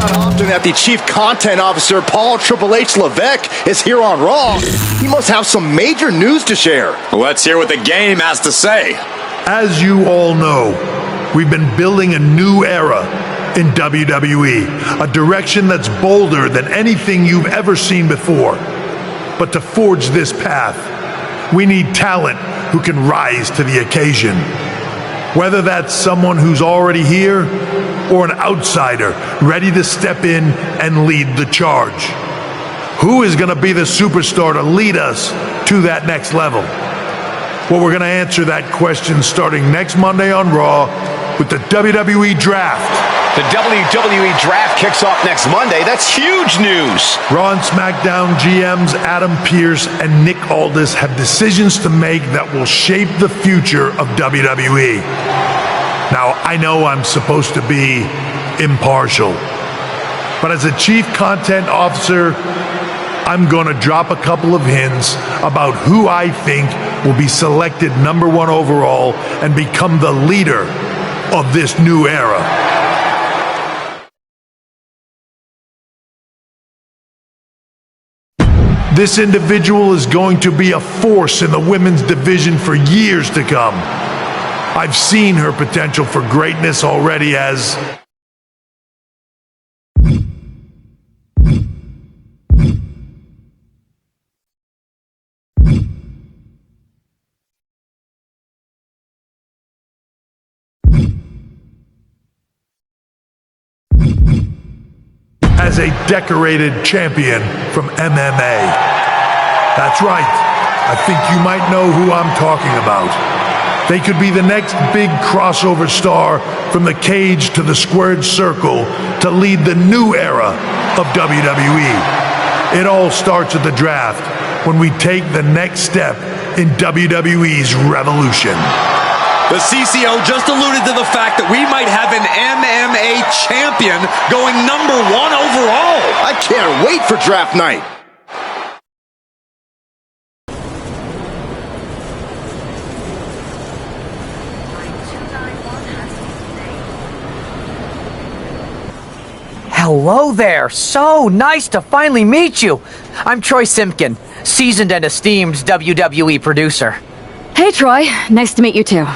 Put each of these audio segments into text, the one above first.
not often that the Chief Content Officer, Paul Triple H Levesque, is here on Raw. He must have some major news to share. Let's hear what the game has to say. As you all know, we've been building a new era in WWE, a direction that's bolder than anything you've ever seen before. But to forge this path, we need talent who can rise to the occasion. Whether that's someone who's already here or an outsider ready to step in and lead the charge. Who is going to be the superstar to lead us to that next level? Well, we're going to answer that question starting next Monday on Raw with the WWE Draft. The WWE Draft kicks off next Monday. That's huge news. Raw and SmackDown GMs Adam Pearce and Nick Aldis have decisions to make that will shape the future of WWE. Now, I know I'm supposed to be impartial, but as a Chief Content Officer, I'm going to drop a couple of hints about who I think will be selected #1 overall and become the leader of this new era. This individual is going to be a force in the women's division for years to come. I've seen her potential for greatness already as a decorated champion from MMA. That's right. I think you might know who I'm talking about. They could be the next big crossover star from the cage to the squared circle to lead the new era of WWE. It all starts at the draft when we take the next step in WWE's revolution. The CCO just alluded to the fact that we might have an MMA champion going #1 overall. I can't wait for draft night. Hello there. So nice to finally meet you. I'm Troy Simpkin, seasoned and esteemed WWE producer. Hey, Troy. Nice to meet you too.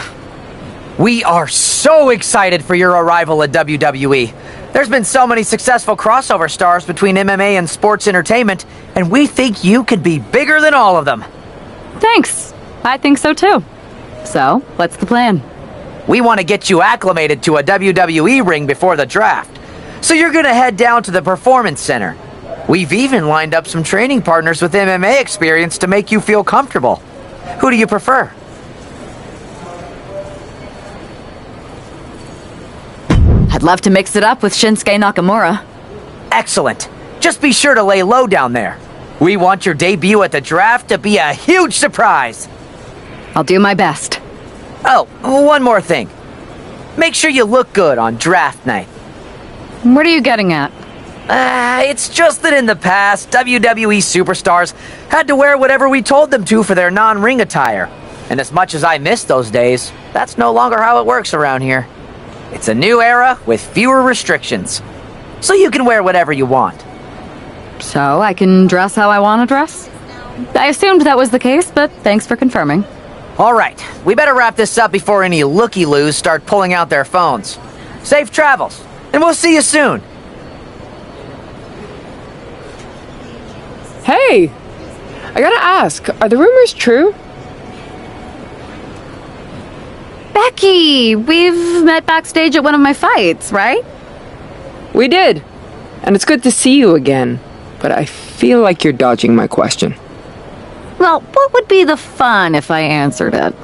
We are so excited for your arrival at WWE. There's been so many successful crossover stars between MMA and sports entertainment, and we think you could be bigger than all of them. Thanks. I think so too. So, what's the plan? We want to get you acclimated to a WWE ring before the draft. So you're going to head down to the Performance Center. We've even lined up some training partners with MMA experience to make you feel comfortable. Who do you prefer? I'd love to mix it up with Shinsuke Nakamura. Excellent. Just be sure to lay low down there. We want your debut at the draft to be a huge surprise. I'll do my best. Oh, one more thing. Make sure you look good on draft night. What are you getting at? It's just that in the past, WWE superstars had to wear whatever we told them to for their non-ring attire. And as much as I miss those days, that's no longer how it works around here. It's a new era with fewer restrictions. So you can wear whatever you want. So I can dress how I want to dress? I assumed that was the case, but thanks for confirming. All right, we better wrap this up before any looky-loos start pulling out their phones. Safe travels, and we'll see you soon. Hey! I gotta ask, are the rumors true? Becky, we've met backstage at one of my fights, right? We did. And it's good to see you again. But I feel like you're dodging my question. Well, what would be the fun if I answered it?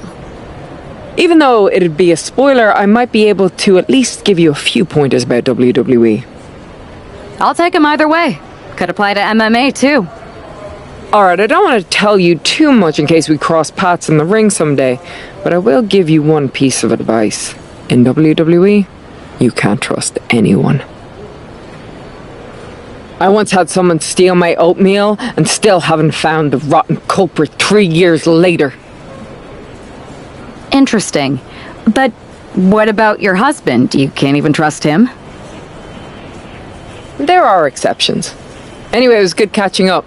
Even though it'd be a spoiler, I might be able to at least give you a few pointers about WWE. I'll take them either way. Could apply to MMA too. Alright, I don't want to tell you too much in case we cross paths in the ring someday, but I will give you one piece of advice. In WWE, you can't trust anyone. I once had someone steal my oatmeal and still haven't found the rotten culprit 3 years later. Interesting. But what about your husband? You can't even trust him? there are exceptions. Anyway, it was good catching up.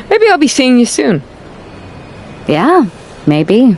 Maybe I'll be seeing you soon. Yeah, maybe.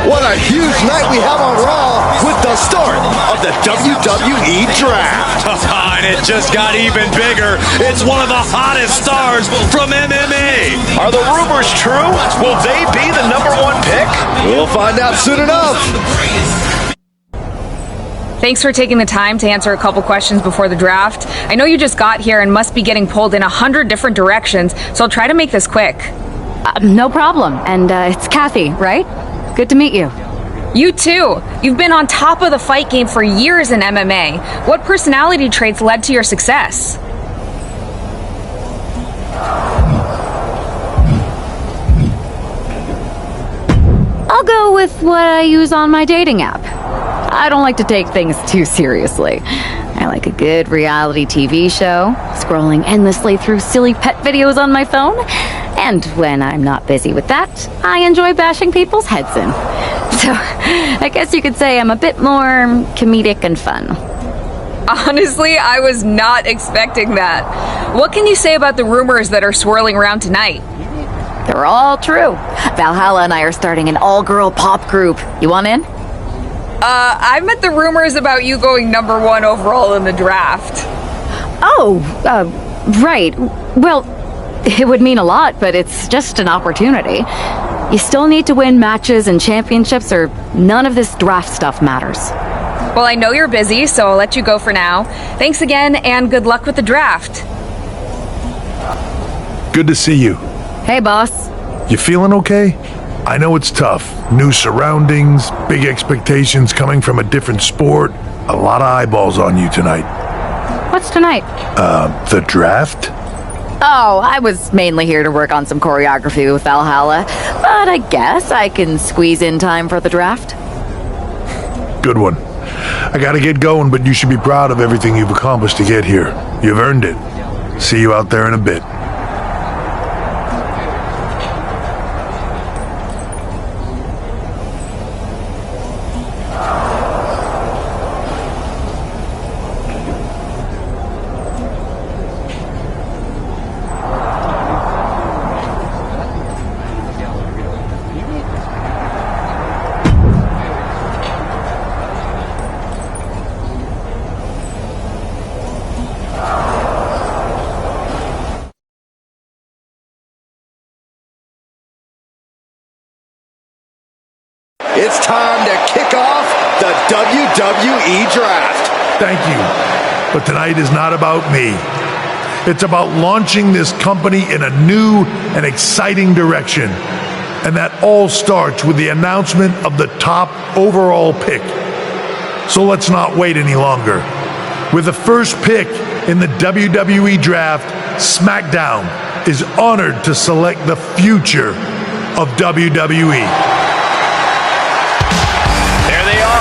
What a huge night we have on Raw with the start of the WWE Draft. And it just got even bigger. It's one of the hottest stars from MMA. Are the rumors true? Will they be the #1 pick? We'll find out soon enough. Thanks for taking the time to answer a couple questions before the draft. I know you just got here and must be getting pulled in 100 different directions, so I'll try to make this quick. No problem. And it's Kathy, right? Good to meet you. You too. You've been on top of the fight game for years in MMA. What personality traits led to your success? I'll go with what I use on my dating app. I don't like to take things too seriously. I like a good reality TV show, scrolling endlessly through silly pet videos on my phone, and when I'm not busy with that, I enjoy bashing people's heads in. So, I guess you could say I'm a bit more comedic and fun. Honestly, I was not expecting that. What can you say about the rumors that are swirling around tonight? They're all true. Valhalla and I are starting an all-girl pop group. You want in? I meant the rumors about you going #1 overall in the draft. Oh, right. Well, it would mean a lot, but it's just an opportunity. You still need to win matches and championships, or none of this draft stuff matters. Well, I know you're busy, so I'll let you go for now. Thanks again, and good luck with the draft. Good to see you. Hey, boss. You feeling okay? I know it's tough. New surroundings, big expectations coming from a different sport. A lot of eyeballs on you tonight. What's tonight? The draft? Oh, I was mainly here to work on some choreography with Valhalla, but I guess I can squeeze in time for the draft. Good one. I gotta get going, but you should be proud of everything you've accomplished to get here. You've earned it. See you out there in a bit. It's time to kick off the WWE Draft. Thank you. But tonight is not about me. It's about launching this company in a new and exciting direction. And that all starts with the announcement of the top overall pick. So let's not wait any longer. With the first pick in the WWE Draft, SmackDown is honored to select the future of WWE.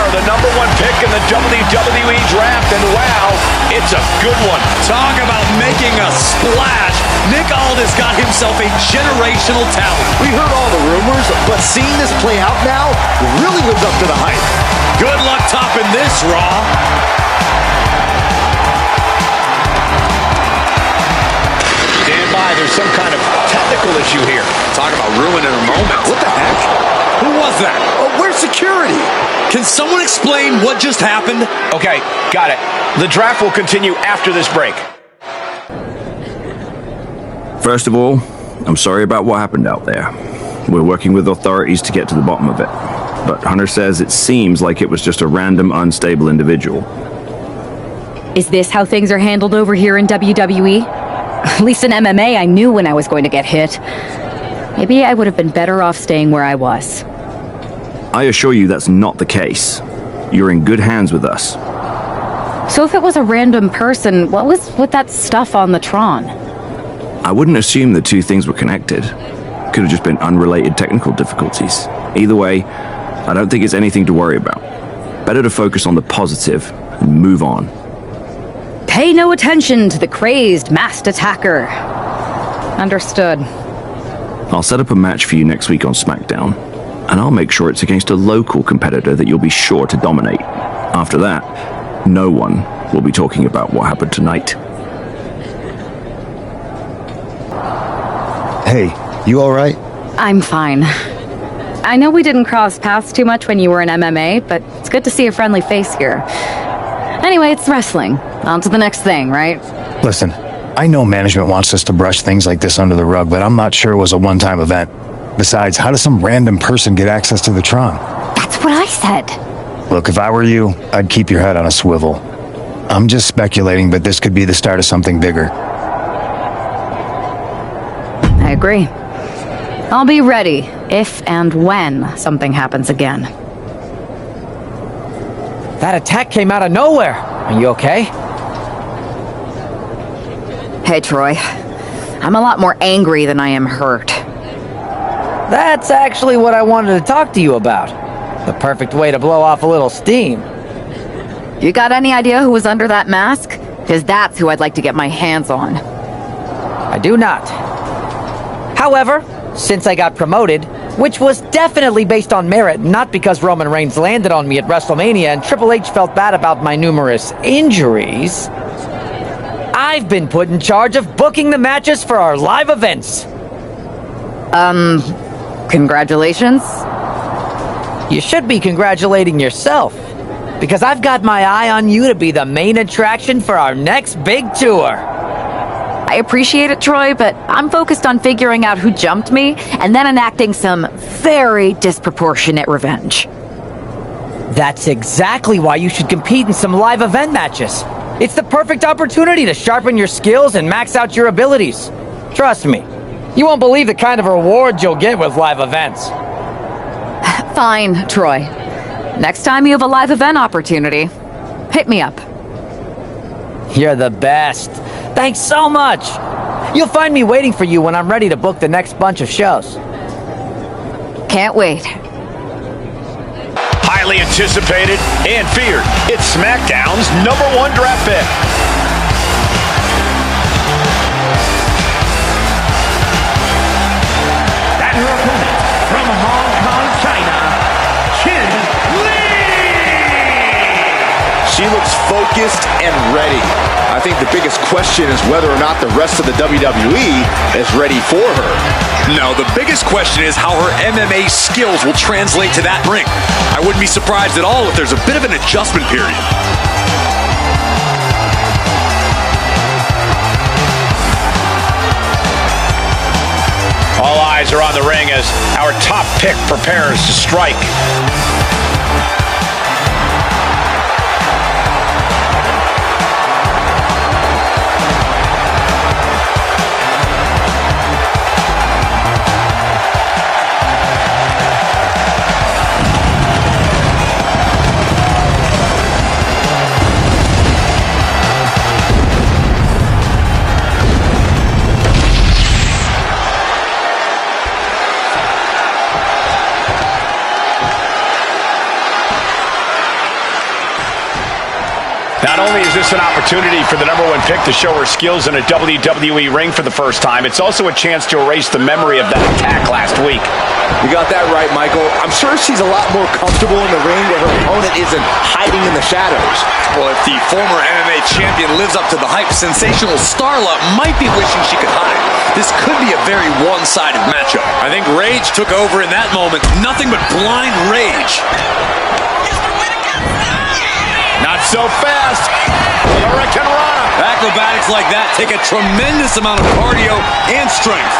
The number one pick in the WWE Draft, and wow, it's a good one. Talk about making a splash. Nick Aldis got himself a generational talent. We heard all the rumors, but seeing this play out now really lives up to the hype. Good luck topping this, Raw. Stand by, there's some kind of technical issue here. Talk about ruining a moment. What the heck? Who was that? Oh, where's security? Can someone explain what just happened? Okay, got it. The draft will continue after this break. First of all, I'm sorry about what happened out there. We're working with authorities to get to the bottom of it. But Hunter says it seems like it was just a random, unstable individual. Is this how things are handled over here in WWE? At least in MMA, I knew when I was going to get hit. Maybe I would have been better off staying where I was. I assure you that's not the case. You're in good hands with us. So if it was a random person, what was with that stuff on the Tron? I wouldn't assume the two things were connected. Could have just been unrelated technical difficulties. Either way, I don't think it's anything to worry about. Better to focus on the positive and move on. Pay no attention to the crazed, masked attacker. Understood. I'll set up a match for you next week on SmackDown, and I'll make sure it's against a local competitor that you'll be sure to dominate. After that, no one will be talking about what happened tonight. Hey, you all right? I'm fine. I know we didn't cross paths too much when you were in MMA, but it's good to see a friendly face here. Anyway, it's wrestling. On to the next thing, right? Listen, I know management wants us to brush things like this under the rug, but I'm not sure it was a one-time event. Besides, how does some random person get access to the Tron? That's what I said. Look, if I were you, I'd keep your head on a swivel. I'm just speculating, but this could be the start of something bigger. I agree. I'll be ready if and when something happens again. That attack came out of nowhere. Are you okay? Hey, Troy. I'm a lot more angry than I am hurt. That's actually what I wanted to talk to you about. The perfect way to blow off a little steam. You got any idea who was under that mask? Because that's who I'd like to get my hands on. I do not. However, since I got promoted, which was definitely based on merit, not because Roman Reigns landed on me at WrestleMania and Triple H felt bad about my numerous injuries, I've been put in charge of booking the matches for our live events. Congratulations. You should be congratulating yourself, because I've got my eye on you to be the main attraction for our next big tour. I appreciate it, Troy, but I'm focused on figuring out who jumped me and then enacting some very disproportionate revenge. That's exactly why you should compete in some live event matches. It's the perfect opportunity to sharpen your skills and max out your abilities. Trust me, you won't believe the kind of rewards you'll get with live events. Fine, Troy. Next time you have a live event opportunity, hit me up. You're the best. Thanks so much. You'll find me waiting for you when I'm ready to book the next bunch of shows. Can't wait. Highly anticipated and feared. It's SmackDown's #1 draft pick. And her opponent from Hong Kong, China, CHUN-LI. She looks focused and ready. I think the biggest question is whether or not the rest of the WWE is ready for her. No, the biggest question is how her MMA skills will translate to that ring. I wouldn't be surprised at all if there's a bit of an adjustment period. All eyes are on the ring as our top pick prepares to strike. Not only is this an opportunity for the #1 pick to show her skills in a WWE ring for the first time, it's also a chance to erase the memory of that attack last week. You got that right, Michael. I'm sure she's a lot more comfortable in the ring where her opponent isn't hiding in the shadows. Well, if the former MMA champion lives up to the hype, sensational Starla might be wishing she could hide. This could be a very one-sided matchup. I think rage took over in that moment. Nothing but blind rage. Not so fast. Hurricane Rana. Acrobatics like that take a tremendous amount of cardio and strength.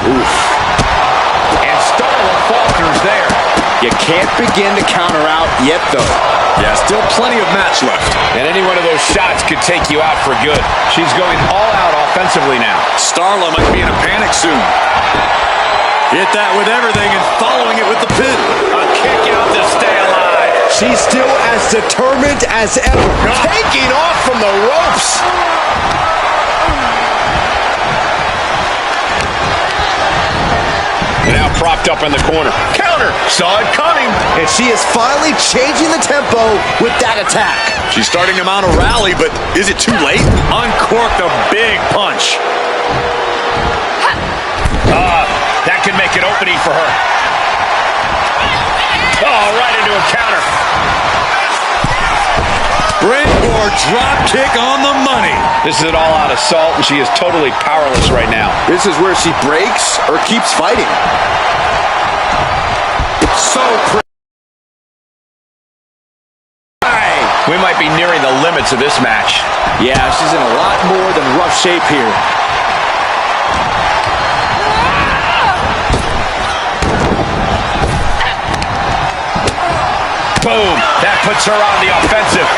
Oof. And Starla falters there. You can't begin to counter out yet, though. Yeah, still plenty of match left. And any one of those shots could take you out for good. She's going all out offensively now. Starla might be in a panic soon. Hit that with everything and following it with the pin. A kick out to stay alive. She's still as determined as ever. Taking off from the ropes. Now propped up in the corner. Counter. Saw it coming. And she is finally changing the tempo with that attack. She's starting to mount a rally, but is it too late? Uncorked a big punch. That could make an opening for her. Oh, right into a counter. Springboard drop kick on the money. This is an all-out assault, and she is totally powerless right now. This is where she breaks or keeps fighting. So we might be nearing the limits of this match. yeah, she's in a lot more than rough shape here. Boom! That puts her on the offensive.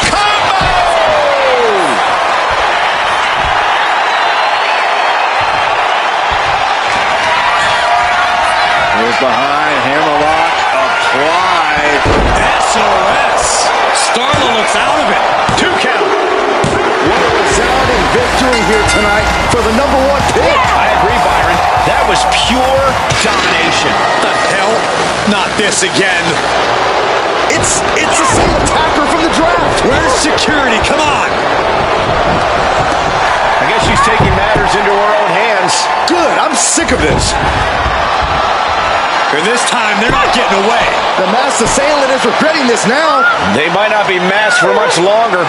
Combo! Goes behind, hammerlock, applied. SOS. Starla looks out of it. 2 count. What a resounding victory here tonight for the #1 pick. I agree, Byron. That was pure domination. What the hell? Not this again. It's the same attacker from the draft. Where's security? Come on. I guess she's taking matters into her own hands. Good, I'm sick of this. And this time, they're not getting away. The masked assailant is regretting this now. They might not be masked for much longer.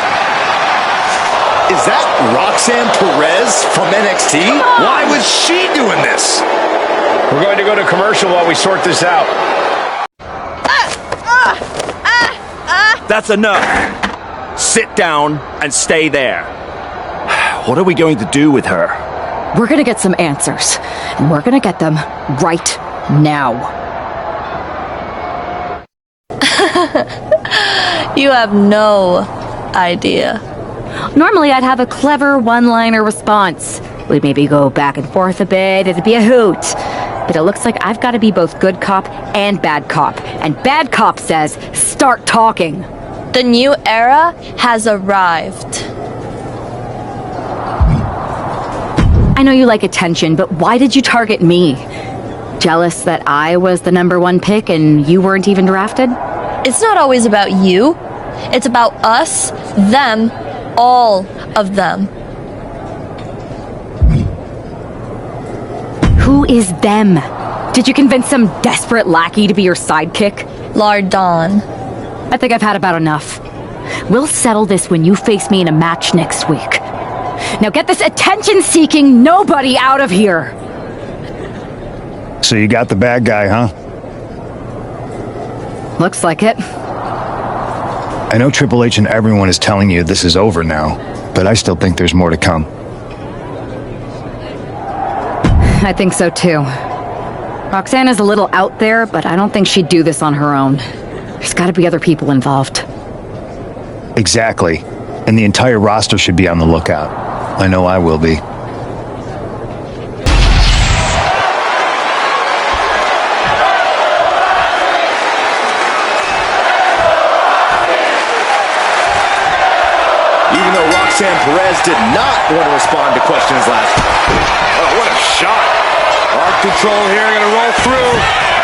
Is that Roxanne Perez from NXT? Why was she doing this? We're going to go to commercial while we sort this out. That's enough. Sit down and stay there. What are we going to do with her? We're gonna get some answers, and we're gonna get them right now. You have no idea. Normally I'd have a clever one-liner response. We'd maybe go back and forth a bit. It'd be a hoot. But it looks like I've got to be both good cop and bad cop. And bad cop says, start talking. The new era has arrived. I know you like attention, but why did you target me? Jealous that I was the #1 pick and you weren't even drafted? It's not always about you. It's about us, them, all of them. Who is them? Did you convince some desperate lackey to be your sidekick? Lardon. I think I've had about enough. We'll settle this when you face me in a match next week. Now get this attention-seeking nobody out of here! So you got the bad guy, huh? Looks like it. I know Triple H and everyone is telling you this is over now, but I still think there's more to come. I think so too. Roxanna's a little out there, but I don't think she'd do this on her own. There's gotta be other people involved. Exactly. And the entire roster should be on the lookout. I know I will be. Even though Roxanne Perez did not want to respond to questions last time. Oh, what a shot. Arm control here, gonna roll through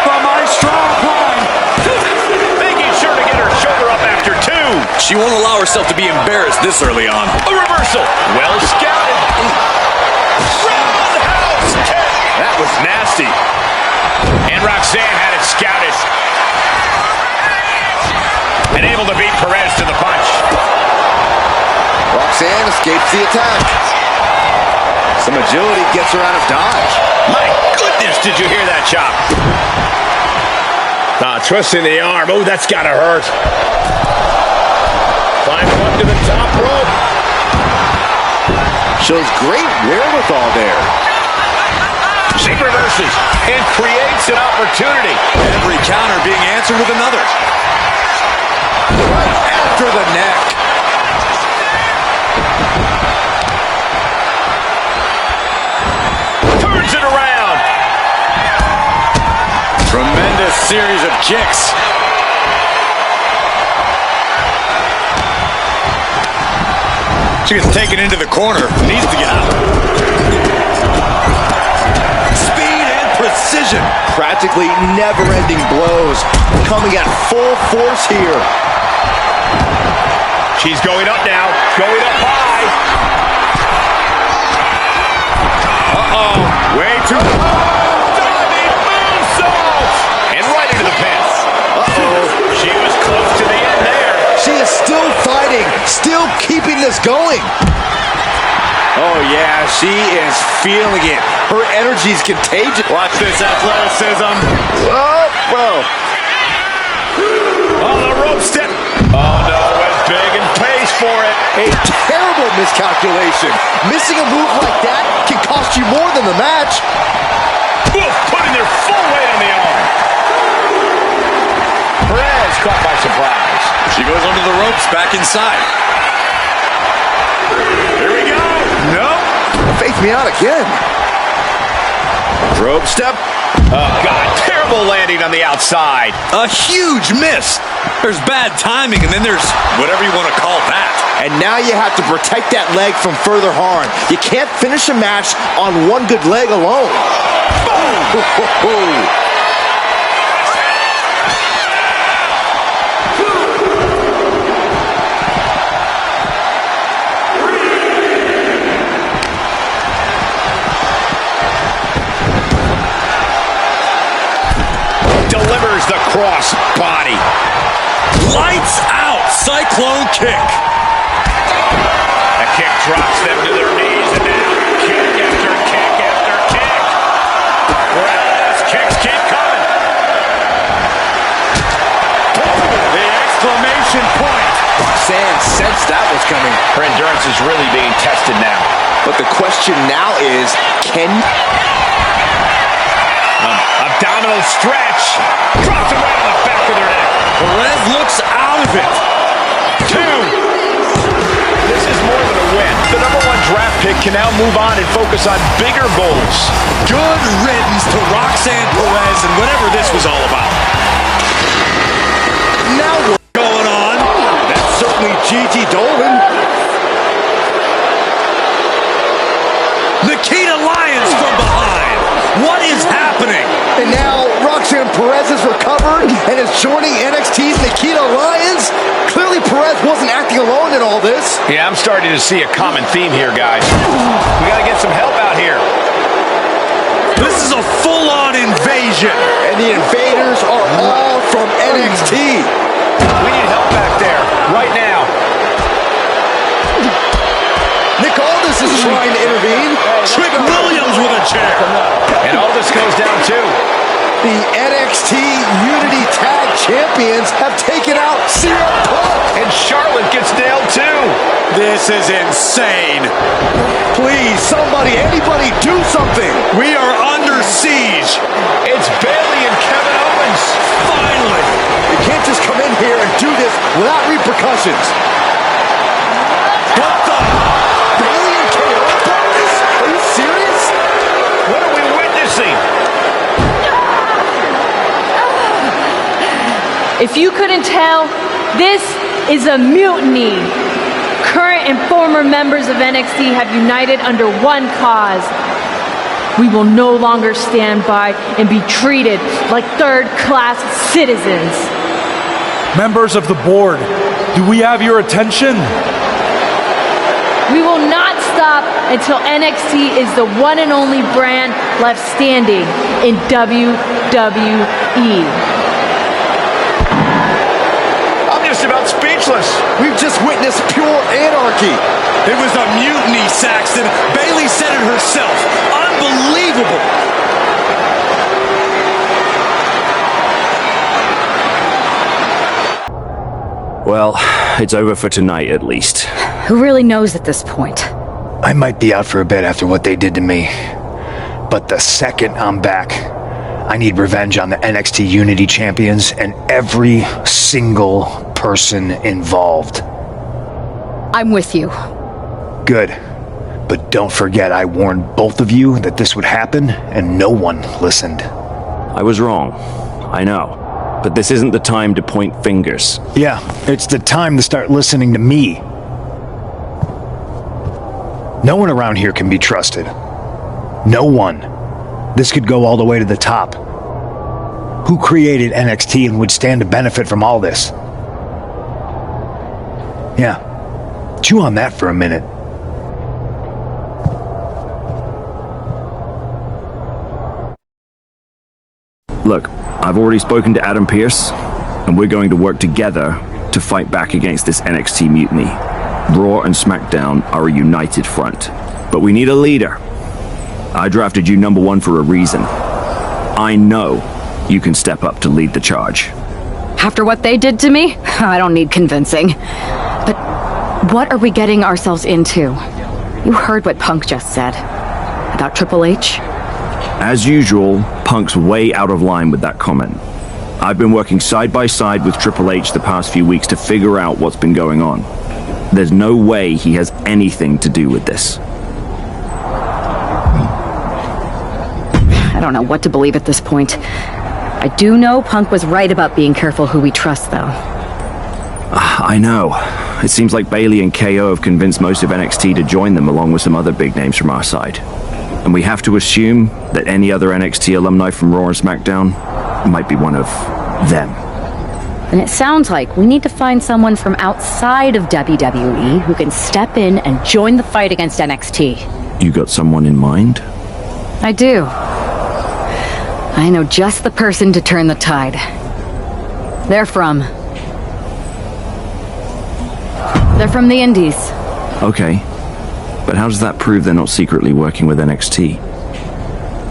from my strong climb. Making sure to get her shoulder up after 2. She won't allow herself to be embarrassed this early on. A reversal. Well scouted. Roundhouse kick. That was nasty. And Roxanne had it scouted. And able to beat Perez to the punch. Roxanne escapes the attack. Some agility gets her out of dodge. My goodness, did you hear that chop? Twisting the arm. Oh, that's gotta hurt. Climbing up to the top rope. Shows great wherewithal there. She reverses and creates an opportunity. Every counter being answered with another. Right after the neck. Turns it around. Tremendous series of kicks. She gets taken into the corner. Needs to get out. Speed and precision. Practically never-ending blows coming at full force here. She's going up now. Going up high. Uh-oh. Way too diving moonsault. And right into the pin. Uh-oh. She was close to the end there. She is still fighting, still keeping this going. Oh yeah, she is feeling it. Her energy's contagious. Watch this athleticism. Oh, well. On the rope step. Oh no, went big and pays for it. A terrible miscalculation. Missing a move like that can cost you more than the match. Oof, putting their full weight on the arm. Perez caught by surprise. She goes under the ropes, back inside. Here we go. Nope. Faked me out again. Rope step. Oh, God. Terrible landing on the outside. A huge miss. There's bad timing, and then there's whatever you want to call that. And now you have to protect that leg from further harm. You can't finish a match on one good leg alone. Boom! Delivers the cross body. Lights out. Cyclone kick. The kick drops them to their knees, and now kick after kick after kick. Perez kicks keep coming. The exclamation point. Roxanne sensed that was coming. Her endurance is really being tested now. But the question now is, can Abdominal stretch. Drops it right on the back of their neck. Perez looks out of it. 2. This is more than a win. The #1 draft pick can now move on and focus on bigger goals. Good riddance to Roxanne Perez and whatever this was all about. Now what's going on? That's certainly Gigi Dolan. Nikita Lyons from behind. What is happening? And now Roxanne Perez is recovered and is joining NXT's Nikita Lyons. Clearly Perez wasn't acting alone in all this. Yeah, I'm starting to see a common theme here, guys. We gotta get some help out here. This is a full-on invasion. And the invaders are all from NXT. We need help back there, right now. Nick Aldis is trying to intervene. Trick Williams with a chair. And all this goes down too. The NXT Unity Tag Champions have taken out CM Punk. And Charlotte gets nailed too. This is insane. Please, somebody, anybody, do something. We are under siege. It's Bayley and Kevin Owens. Finally. You can't just come in here and do this without repercussions. What the? Bayley and KO about this? Are you serious? What are we witnessing? If you couldn't tell, this is a mutiny. Current and former members of NXT have united under one cause. We will no longer stand by and be treated like third-class citizens. Members of the board, do we have your attention? We will not stop until NXT is the one and only brand left standing in WWE. Just about speechless. We've just witnessed pure anarchy. It was a mutiny, Saxton. Bayley said it herself. Unbelievable. Well, it's over for tonight at least. Who really knows at this point? I might be out for a bit after what they did to me. But the second I'm back, I need revenge on the NXT Unity Champions and every single person involved. I'm with you. Good. But don't forget I warned both of you that this would happen, and no one listened. I was wrong. I know. But this isn't the time to point fingers. Yeah, it's the time to start listening to me. No one around here can be trusted. No one. This could go all the way to the top. Who created NXT and would stand to benefit from all this? Yeah. Chew on that for a minute. Look, I've already spoken to Adam Pearce, and we're going to work together to fight back against this NXT mutiny. Raw and SmackDown are a united front. But we need a leader. I drafted you number one for a reason. I know you can step up to lead the charge. After what they did to me, I don't need convincing. But what are we getting ourselves into? You heard what Punk just said about Triple H? As usual, Punk's way out of line with that comment. I've been working side by side with Triple H the past few weeks to figure out what's been going on. There's no way he has anything to do with this. I don't know what to believe at this point. I do know Punk was right about being careful who we trust, though. I know. It seems like Bayley and KO have convinced most of NXT to join them along with some other big names from our side. And we have to assume that any other NXT alumni from Raw and SmackDown might be one of them. And it sounds like we need to find someone from outside of WWE who can step in and join the fight against NXT. You got someone in mind? I do. I know just the person to turn the tide. They're from the Indies. Okay. But how does that prove they're not secretly working with NXT?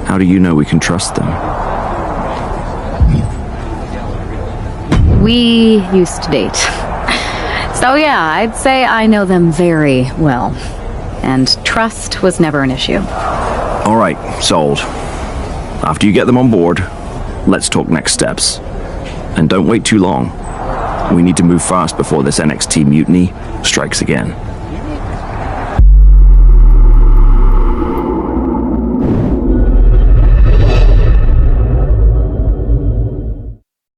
How do you know we can trust them? We used to date. So yeah, I'd say I know them very well. And trust was never an issue. All right, sold. After you get them on board, let's talk next steps. And don't wait too long. We need to move fast before this NXT mutiny strikes again.